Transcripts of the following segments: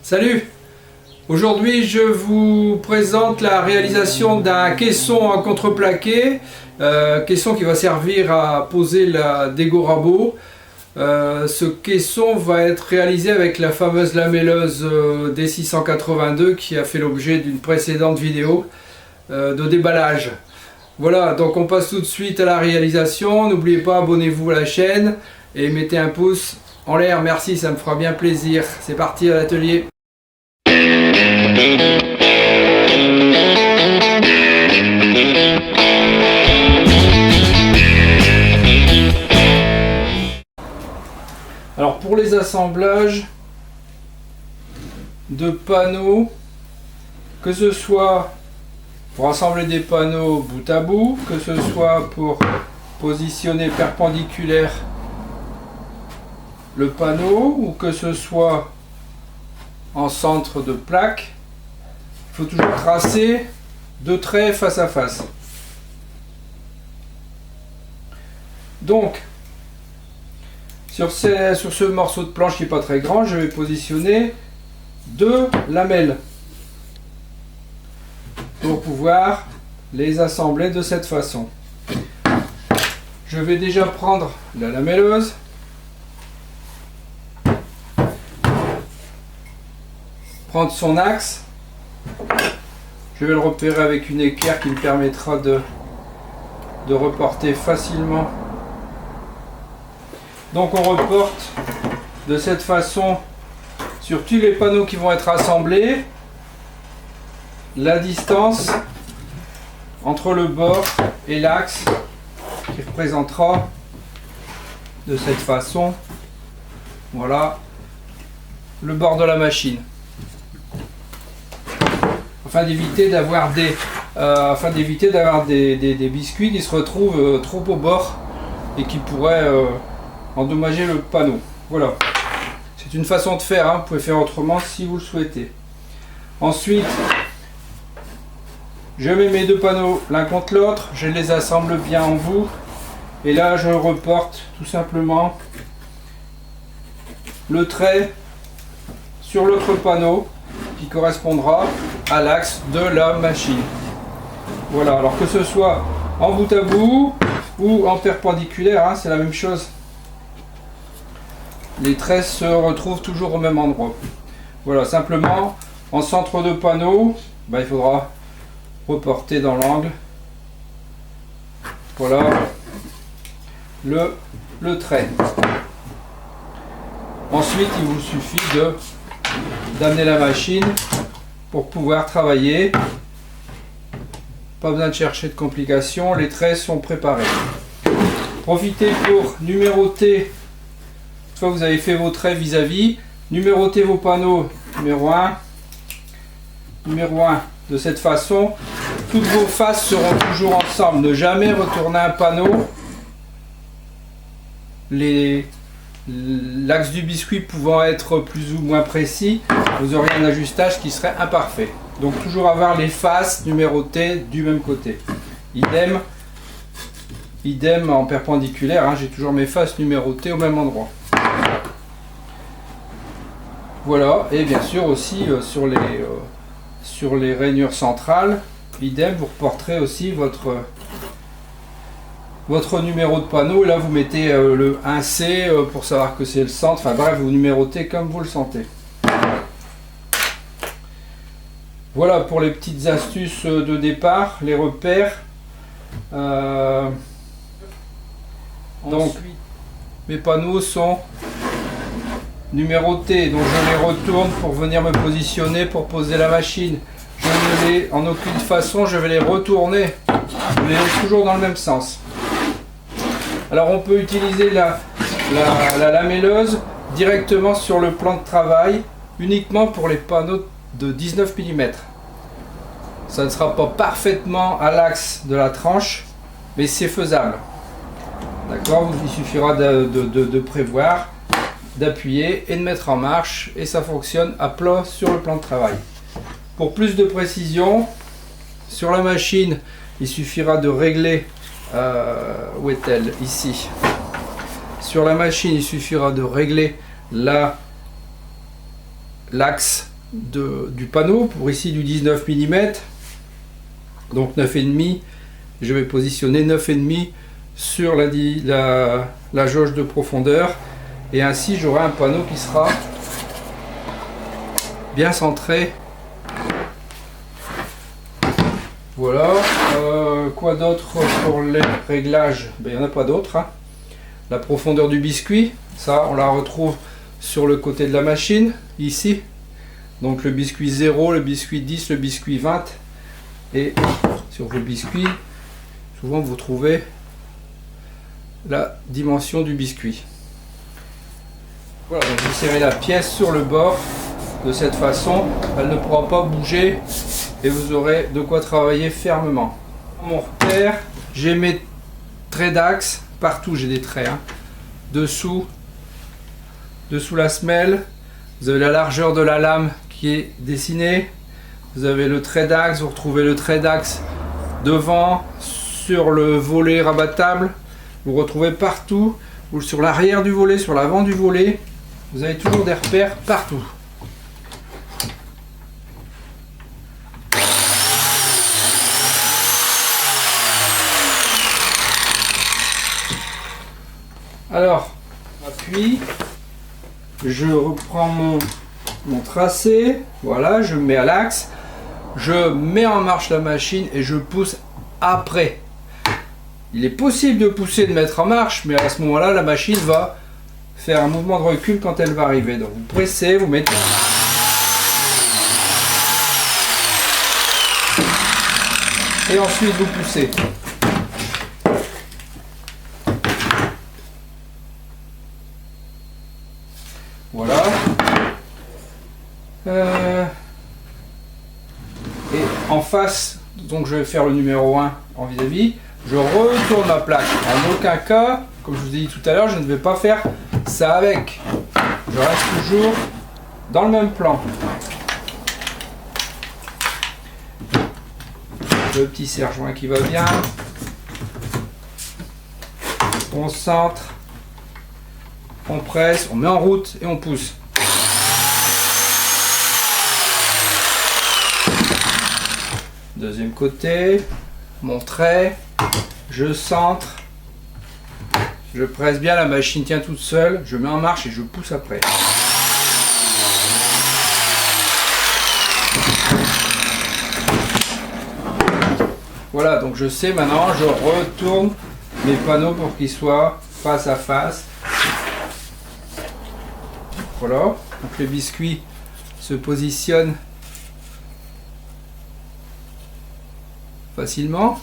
Salut! Aujourd'hui je vous présente la réalisation d'un caisson en contreplaqué, caisson qui va servir à poser des Gorabo. Ce caisson va être réalisé avec la fameuse lamelleuse D682 qui a fait l'objet d'une précédente vidéo de déballage. Voilà, donc on passe tout de suite à la réalisation. N'oubliez pas, abonnez-vous à la chaîne et mettez un pouce en l'air, merci, ça me fera bien plaisir. C'est parti à l'atelier. Alors pour les assemblages de panneaux, que ce soit pour assembler des panneaux bout à bout, que ce soit pour positionner perpendiculaire le panneau, ou que ce soit en centre de plaque, il faut toujours tracer deux traits face à face. Donc sur ce morceau de planche qui n'est pas très grand, je vais positionner deux lamelles pour pouvoir les assembler de cette façon. Je vais déjà prendre la lamelleuse, prendre son axe, je vais le repérer avec une équerre qui me permettra de reporter facilement. Donc on reporte de cette façon sur tous les panneaux qui vont être assemblés la distance entre le bord et l'axe qui représentera de cette façon, voilà, le bord de la machine, afin d'éviter d'avoir des biscuits qui se retrouvent trop au bord et qui pourraient endommager le panneau. Voilà, c'est une façon de faire, hein. Vous pouvez faire autrement si vous le souhaitez. Ensuite, je mets mes deux panneaux l'un contre l'autre, je les assemble bien en bout, et là je reporte tout simplement le trait sur l'autre panneau qui correspondra à l'axe de la machine. Voilà, alors que ce soit en bout à bout ou en perpendiculaire, hein, c'est la même chose. Les traits se retrouvent toujours au même endroit. Voilà, simplement en centre de panneau, il faudra reporter dans l'angle, voilà, le trait. Ensuite il vous suffit d'amener la machine pour pouvoir travailler. Pas besoin de chercher de complications, les traits sont préparés. Profitez pour numéroter, une fois que vous avez fait vos traits vis-à-vis, numérotez vos panneaux numéro 1, de cette façon. Toutes vos faces seront toujours ensemble. Ne jamais retourner un panneau, l'axe du biscuit pouvant être plus ou moins précis, vous aurez un ajustage qui serait imparfait. Donc toujours avoir les faces numérotées du même côté. Idem en perpendiculaire, hein, j'ai toujours mes faces numérotées au même endroit. Voilà, et bien sûr aussi sur les rainures centrales, idem, vous reporterez aussi votre numéro de panneau. Là vous mettez le 1C pour savoir que c'est le centre, enfin bref, vous numérotez comme vous le sentez. Voilà pour les petites astuces de départ, les repères. Donc mes panneaux sont numérotés, donc je les retourne pour venir me positionner pour poser la machine. Je ne les, en aucune façon, je vais les retourner. Je les laisse toujours dans le même sens. Alors on peut utiliser la lamelleuse directement sur le plan de travail, uniquement pour les panneaux de 19 mm. Ça ne sera pas parfaitement à l'axe de la tranche, mais c'est faisable. D'accord, il suffira de prévoir, d'appuyer et de mettre en marche, et ça fonctionne à plat sur le plan de travail. Pour plus de précision, sur la machine, il suffira de régler, où est-elle? Ici. Sur la machine, il suffira de régler l'axe du panneau, pour ici du 19 mm, donc 9,5. Je vais positionner 9,5 sur la jauge de profondeur, et ainsi j'aurai un panneau qui sera bien centré. Voilà. Quoi d'autre pour les réglages? Ben, il n'y en a pas d'autre, hein. La profondeur du biscuit, ça on la retrouve sur le côté de la machine, ici. Donc le biscuit 0, le biscuit 10, le biscuit 20. Et sur vos biscuits, souvent vous trouvez la dimension du biscuit. Voilà, donc vous serrez la pièce sur le bord. De cette façon, elle ne pourra pas bouger et vous aurez de quoi travailler fermement. Mon repère, j'ai mes traits d'axe, partout j'ai des traits, hein. Dessous la semelle, vous avez la largeur de la lame qui est dessinée, vous avez le trait d'axe, vous retrouvez le trait d'axe devant, sur le volet rabattable, vous retrouvez partout, ou sur l'arrière du volet, sur l'avant du volet, vous avez toujours des repères partout. Alors, appuie, je reprends mon tracé, voilà, je me mets à l'axe, je mets en marche la machine et je pousse après. Il est possible de pousser et de mettre en marche, mais à ce moment-là, la machine va faire un mouvement de recul quand elle va arriver. Donc vous pressez, vous mettez... Et ensuite vous poussez. Voilà. Et en face, donc je vais faire le numéro 1 en vis-à-vis, je retourne ma plaque. En aucun cas, comme je vous ai dit tout à l'heure, je ne vais pas faire ça avec. Je reste toujours dans le même plan. Le petit serre-joint qui va bien. On centre. On presse, on met en route et on pousse. Deuxième côté, mon trait, je centre, je presse bien, la machine tient toute seule, je mets en marche et je pousse après. Voilà, donc je sais maintenant, je retourne mes panneaux pour qu'ils soient face à face. Voilà, donc le biscuit se positionne facilement.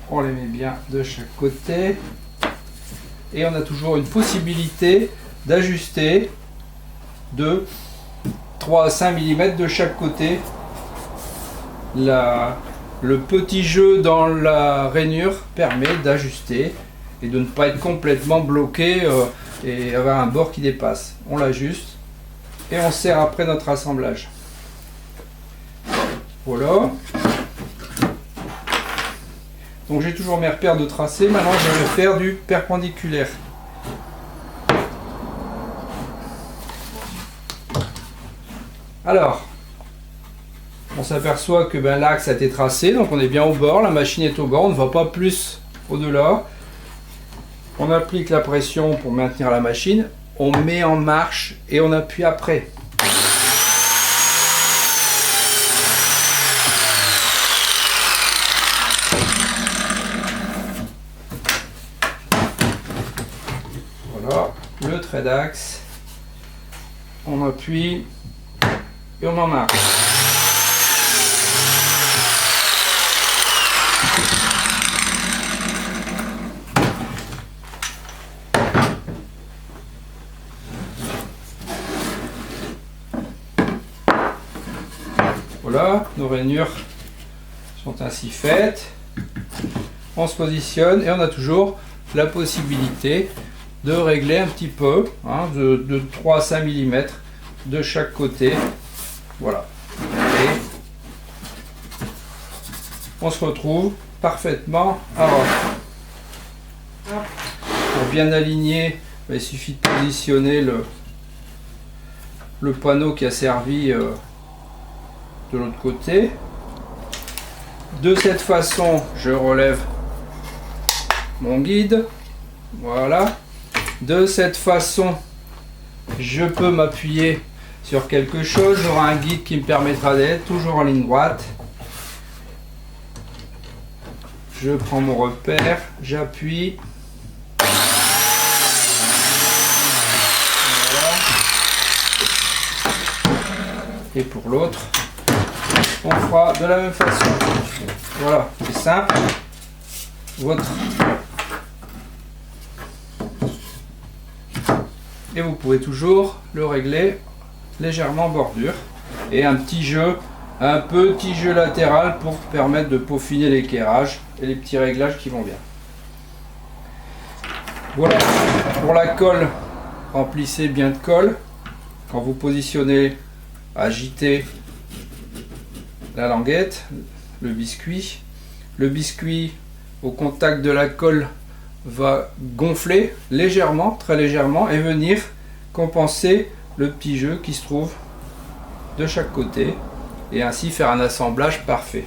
On les met bien de chaque côté. Et on a toujours une possibilité d'ajuster de 3 à 5 mm de chaque côté le petit jeu dans la rainure permet d'ajuster et de ne pas être complètement bloqué et avoir un bord qui dépasse. On l'ajuste et on serre après notre assemblage. Voilà. Donc j'ai toujours mes repères de tracé. Maintenant je vais faire du perpendiculaire. Alors, on s'aperçoit que l'axe a été tracé, donc on est bien au bord, la machine est au bord, on ne va pas plus au-delà. On applique la pression pour maintenir la machine, on met en marche et on appuie après. Voilà, le trait d'axe, on appuie et on en marche. Voilà, nos rainures sont ainsi faites. On se positionne et on a toujours la possibilité de régler un petit peu, hein, de 3 à 5 mm de chaque côté. Voilà. Et on se retrouve parfaitement à rond. Pour bien aligner, il suffit de positionner le panneau qui a servi de l'autre côté. De cette façon, je relève mon guide. Voilà. De cette façon, je peux m'appuyer sur quelque chose. J'aurai un guide qui me permettra d'être toujours en ligne droite. Je prends mon repère, j'appuie. Voilà. Et pour l'autre, on fera de la même façon. Voilà, c'est simple. Et vous pouvez toujours le régler légèrement bordure. Et un petit jeu latéral pour permettre de peaufiner l'éclairage et les petits réglages qui vont bien. Voilà, pour la colle, remplissez bien de colle. Quand vous positionnez, agitez la languette, le biscuit. Le biscuit au contact de la colle va gonfler légèrement, très légèrement, et venir compenser le petit jeu qui se trouve de chaque côté, et ainsi faire un assemblage parfait.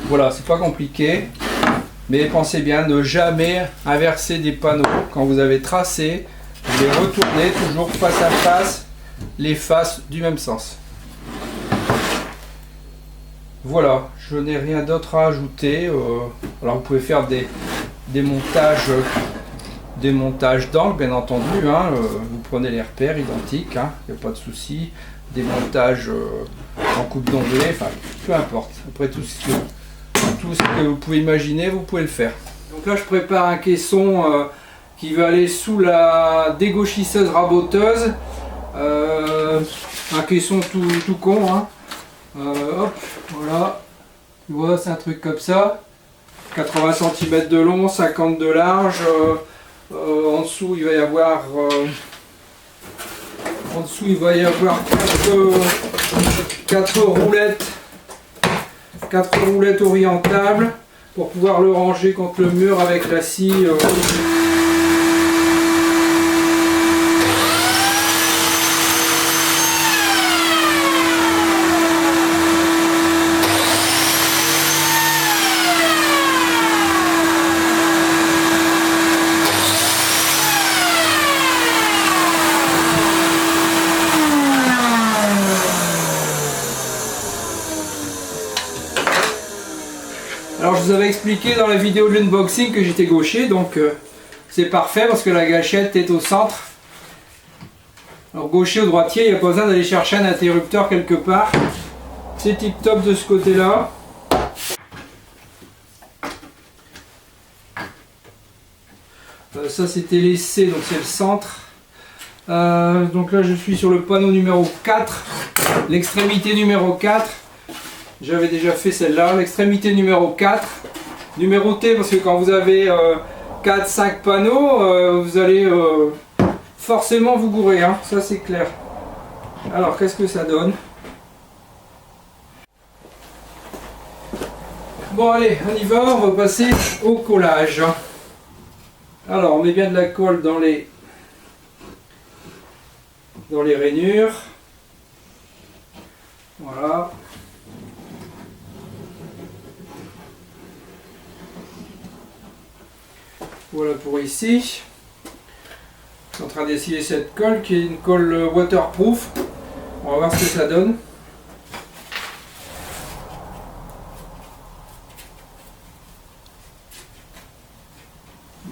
Voilà, c'est pas compliqué, mais pensez bien ne jamais inverser des panneaux. Quand vous avez tracé, vous les retournez toujours face à face, les faces du même sens. Voilà, je n'ai rien d'autre à ajouter. Alors vous pouvez faire des montages d'angles, bien entendu. Vous prenez les repères identiques, il n'y a pas de souci. Des montages en coupe d'onglet, enfin peu importe. Après tout ce que vous pouvez imaginer, vous pouvez le faire. Donc là je prépare un caisson qui va aller sous la dégauchisseuse raboteuse. Un caisson tout con. Hop, voilà. Tu vois, c'est un truc comme ça. 80 cm de long, 50 de large. En dessous il va y avoir quatre roulettes orientables pour pouvoir le ranger contre le mur avec la scie. Alors je vous avais expliqué dans la vidéo de l'unboxing que j'étais gaucher, donc c'est parfait parce que la gâchette est au centre. Alors gaucher ou droitier, il n'y a pas besoin d'aller chercher un interrupteur quelque part. C'est tip top de ce côté là. Ça c'était laissé, donc c'est le centre. Donc là je suis sur le panneau numéro 4, l'extrémité numéro 4. J'avais déjà fait celle-là, l'extrémité numéro 4, numéroté parce que quand vous avez 4-5 panneaux, vous allez forcément vous gourer, ça c'est clair. Alors qu'est-ce que ça donne? Bon allez, on y va, on va passer au collage. Alors on met bien de la colle dans les rainures. Voilà. Voilà pour ici. Je suis en train d'essayer cette colle qui est une colle waterproof. On va voir ce que ça donne.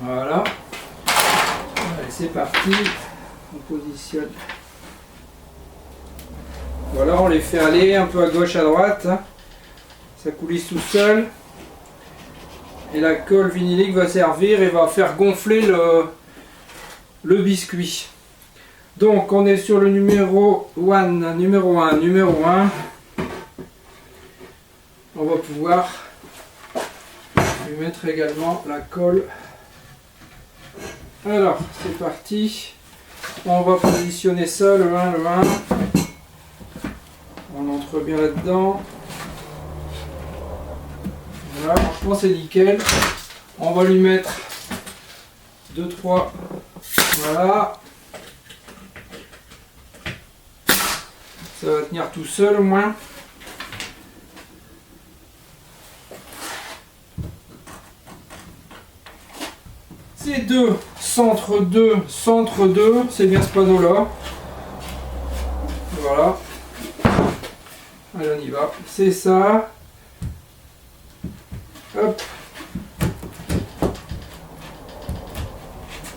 Voilà. Allez, c'est parti. On positionne. Voilà, on les fait aller un peu à gauche, à droite. Ça coulisse tout seul. Et la colle vinylique va servir et va faire gonfler le biscuit. Donc on est sur le numéro 1. On va pouvoir lui mettre également la colle. Alors c'est parti. On va positionner ça, le 1. On entre bien là-dedans. Voilà, franchement c'est nickel. On va lui mettre 2-3. Voilà. Ça va tenir tout seul au moins. C'est 2, centre 2, c'est bien ce panneau là. Voilà. Allez, on y va. C'est ça. Hop.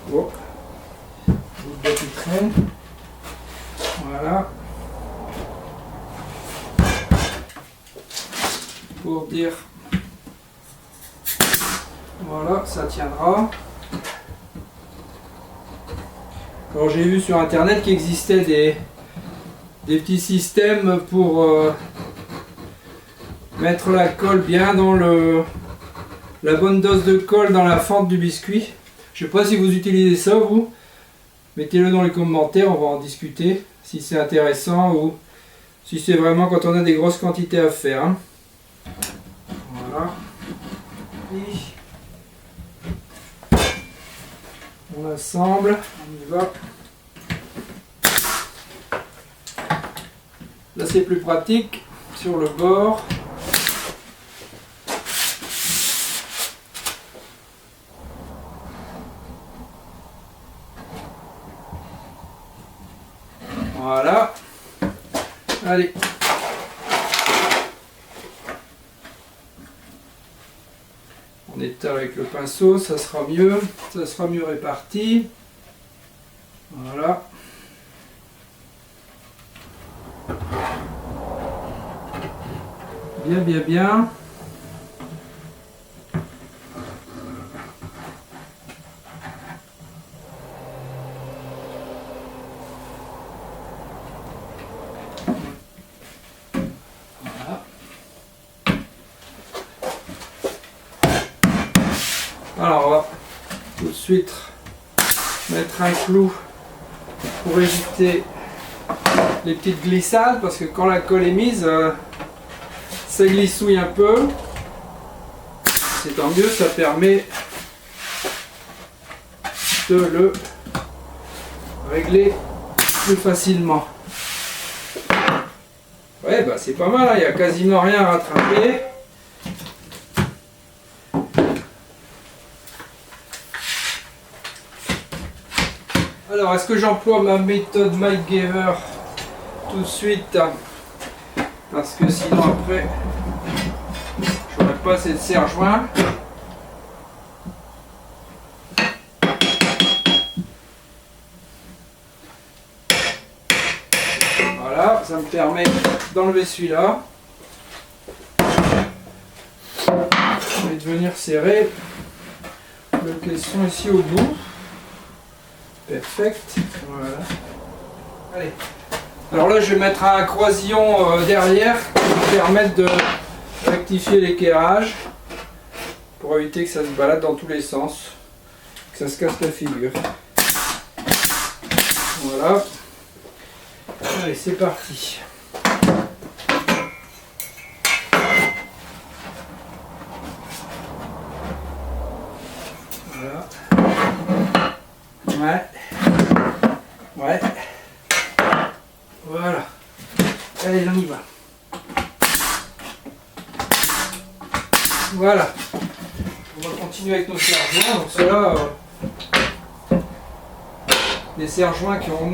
Bon. Bout de qui traîne. Voilà. Pour dire. Voilà, ça tiendra. Alors j'ai vu sur internet qu'il existait des petits systèmes pour mettre la colle bien dans la bonne dose de colle dans la fente du biscuit. Je sais pas si vous utilisez ça vous. Mettez-le dans les commentaires, on va en discuter si c'est intéressant ou si c'est vraiment quand on a des grosses quantités à faire. Hein. Voilà. Et on assemble, on y va. Là c'est plus pratique sur le bord. Voilà. Allez. On étale avec le pinceau, ça sera mieux réparti. Voilà. Bien, bien, bien. Alors on va tout de suite mettre un clou pour éviter les petites glissades parce que quand la colle est mise ça glissouille un peu. C'est tant mieux, ça permet de le régler plus facilement. Ouais bah c'est pas mal, hein, il n'y a quasiment rien à rattraper. Alors, est-ce que j'emploie ma méthode Mike Giver tout de suite? Parce que sinon après, j'aurai pas assez de serre-joint. Voilà, ça me permet d'enlever celui-là. Et de venir serrer le caisson ici au bout. Perfect, voilà. Allez. Alors là, je vais mettre un croisillon derrière qui va me permettre de rectifier l'équerrage pour éviter que ça se balade dans tous les sens, que ça se casse la figure. Voilà. Allez, c'est parti. Voilà. Ouais. Ouais. Voilà. Allez, on y va. Voilà. On va continuer avec nos serre-joints. Donc ceux-là, des serre-joints qui ont au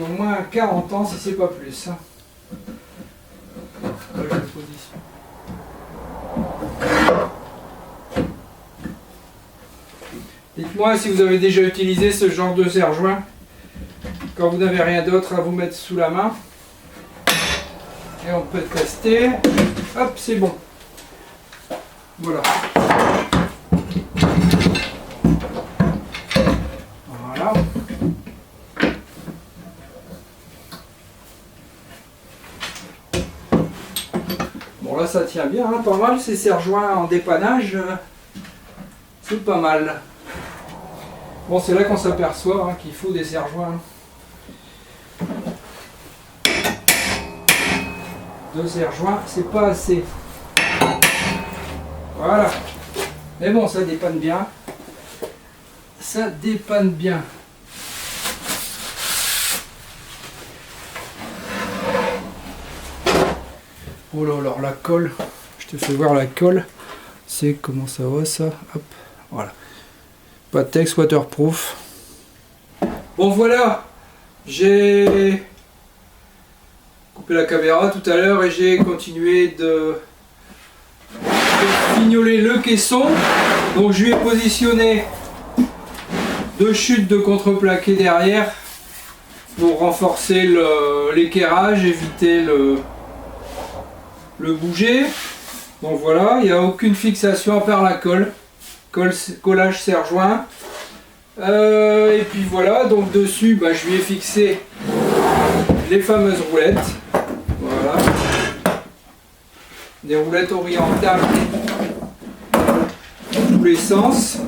moins 40 ans si c'est pas plus. Hein. Dites-moi si vous avez déjà utilisé ce genre de serre-joint quand vous n'avez rien d'autre à vous mettre sous la main. Et on peut tester. Hop, c'est bon. Voilà. Voilà. Bon là ça tient bien, hein, pas mal ces serre-joints en dépannage. C'est pas mal. Bon, c'est là qu'on s'aperçoit hein, qu'il faut des serre-joints. 2 serre-joints, c'est pas assez. Voilà. Mais bon, ça dépanne bien. Ça dépanne bien. Oh là, alors la colle, je te fais voir la colle. C'est comment ça va ça. Hop, voilà. Pattex waterproof. Bon voilà, j'ai coupé la caméra tout à l'heure et j'ai continué de fignoler le caisson. Donc je lui ai positionné 2 chutes de contreplaqué derrière pour renforcer l'équerrage, éviter le bouger. Donc voilà, il n'y a aucune fixation à part la colle. Collage serre-joint. Et puis voilà, donc dessus je lui ai fixé les fameuses roulettes. Voilà. Des roulettes orientales dans tous les sens.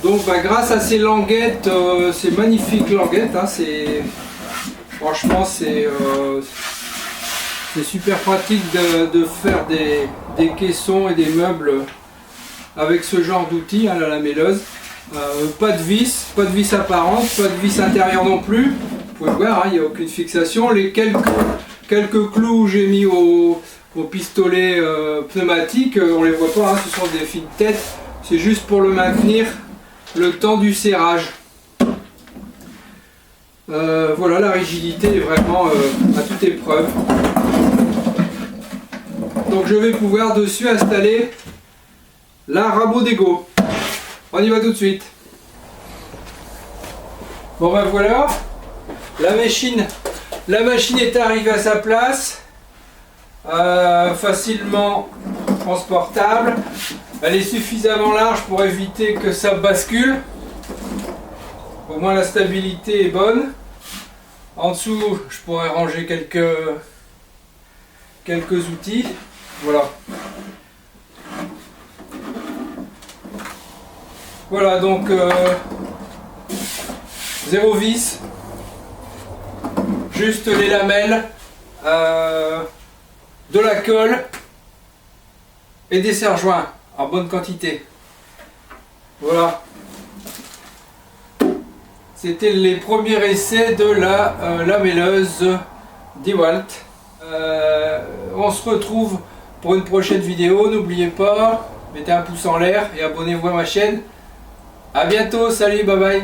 Donc grâce à ces languettes, ces magnifiques languettes, hein, franchement c'est super pratique de faire des caissons et des meubles avec ce genre d'outils, hein, la lamelleuse. Pas de vis apparente, pas de vis intérieure non plus. Vous pouvez voir, il n'y a aucune fixation. Les quelques clous que j'ai mis au pistolet pneumatique, on les voit pas, hein, ce sont des fils de tête. C'est juste pour le maintenir le temps du serrage. Voilà, la rigidité est vraiment à toute épreuve. Donc je vais pouvoir dessus installer la rabot d'égo. On y va tout de suite. Bon voilà, la machine est arrivée à sa place, facilement transportable. Elle est suffisamment large pour éviter que ça bascule. Au moins la stabilité est bonne. En dessous, je pourrais ranger quelques outils. Voilà. Voilà, donc 0 vis, juste les lamelles, de la colle et des serre-joints en bonne quantité. Voilà. C'était les premiers essais de la lamelleuse DeWalt. On se retrouve pour une prochaine vidéo. N'oubliez pas, mettez un pouce en l'air et abonnez-vous à ma chaîne. A bientôt, salut, bye bye.